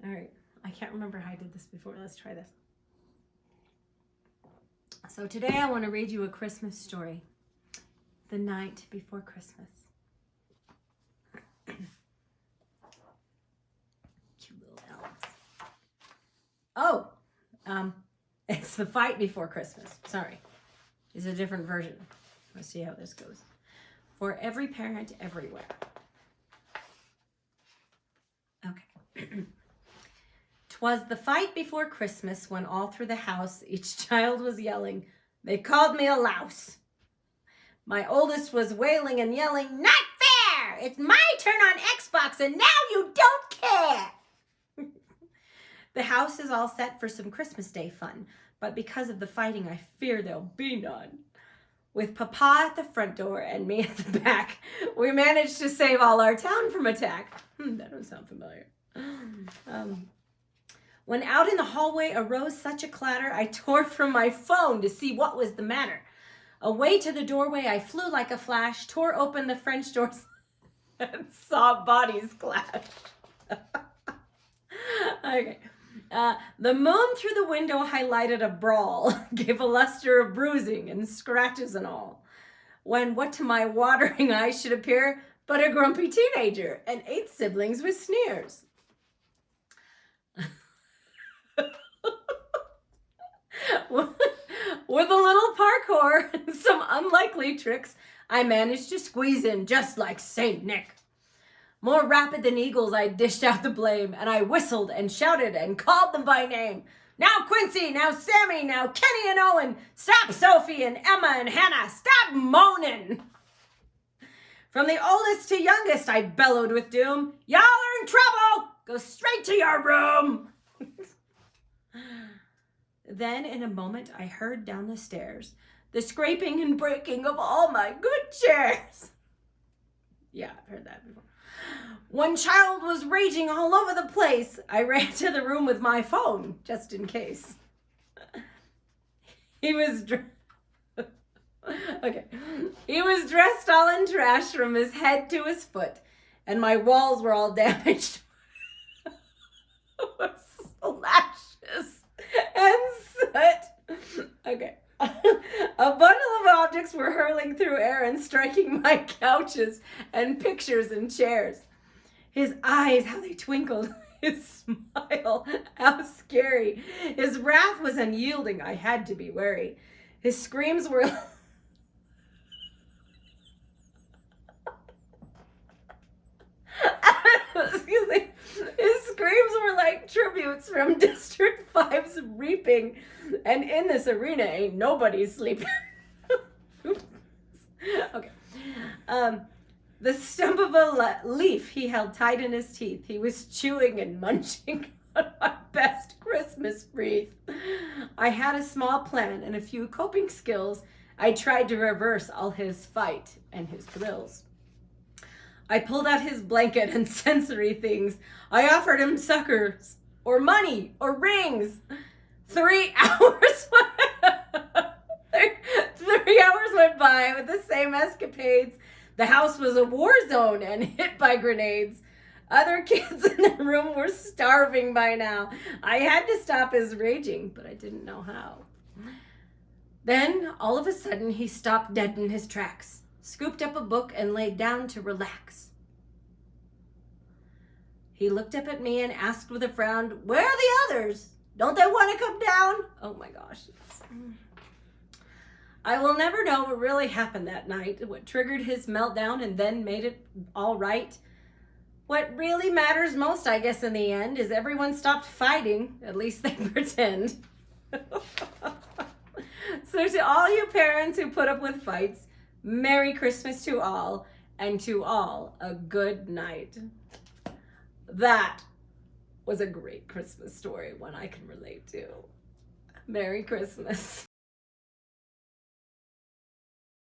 All right. I can't remember how I did this before. Let's try this. So today I want to read you a Christmas story. The Night Before Christmas. Cute little elves. Oh, it's The Fight Before Christmas. Sorry. It's a different version. Let's see how this goes. For every parent everywhere. Okay. 'Twas the fight before Christmas when all through the house each child was yelling, "They called me a louse." My oldest was wailing and yelling, "Not fair! It's my turn on Xbox and now you don't care!" The house is all set for some Christmas Day fun, but because of the fighting, I fear there'll be none. With Papa at the front door and me at the back, we managed to save all our town from attack. That doesn't sound familiar. When out in the hallway arose such a clatter, I tore from my phone to see what was the matter. Away to the doorway I flew like a flash, tore open the French doors, and saw bodies clash. Okay. The moon through the window highlighted a brawl, gave a luster of bruising and scratches and all. When what to my watering eyes should appear but a grumpy teenager and 8 siblings with sneers. With a little parkour and some unlikely tricks, I managed to squeeze in just like Saint Nick. More rapid than eagles, I dished out the blame, and I whistled and shouted and called them by name. Now Quincy, now Sammy, now Kenny and Owen. Stop Sophie and Emma and Hannah. Stop moaning. From the oldest to youngest, I bellowed with doom. Y'all are in trouble. Go straight to your room. Then, in a moment, I heard down the stairs the scraping and breaking of all my good chairs. Yeah, I've heard that before. One child was raging all over the place. I ran to the room with my phone, just in case. He was He was dressed all in trash from his head to his foot, and my walls were all damaged with slashes and soot. Okay. A bundle of objects were hurling through air and striking my couches and pictures and chairs. His eyes, how they twinkled. His smile, how scary. His wrath was unyielding. I had to be wary. His screams were... Excuse me. His screams were like tributes from District 5's reaping. And in this arena, ain't nobody sleeping. Okay. The stump of a leaf he held tight in his teeth. He was chewing and munching on my best Christmas wreath. I had a small plan and a few coping skills. I tried to reverse all his fight and his thrills. I pulled out his blanket and sensory things. I offered him suckers or money or rings. 3 hours 3 hours went by with the same escapades. The house was a war zone and hit by grenades. Other kids in the room were starving by now. I had to stop his raging, but I didn't know how. Then, all of a sudden, he stopped dead in his tracks, scooped up a book and laid down to relax. He looked up at me and asked with a frown, "Where are the others? Don't they want to come down?" Oh my gosh. I will never know what really happened that night, what triggered his meltdown and then made it all right. What really matters most, I guess, in the end, is everyone stopped fighting. At least they pretend. So to all you parents who put up with fights, Merry Christmas to all, and to all, a good night. That was a great Christmas story, one I can relate to. Merry Christmas.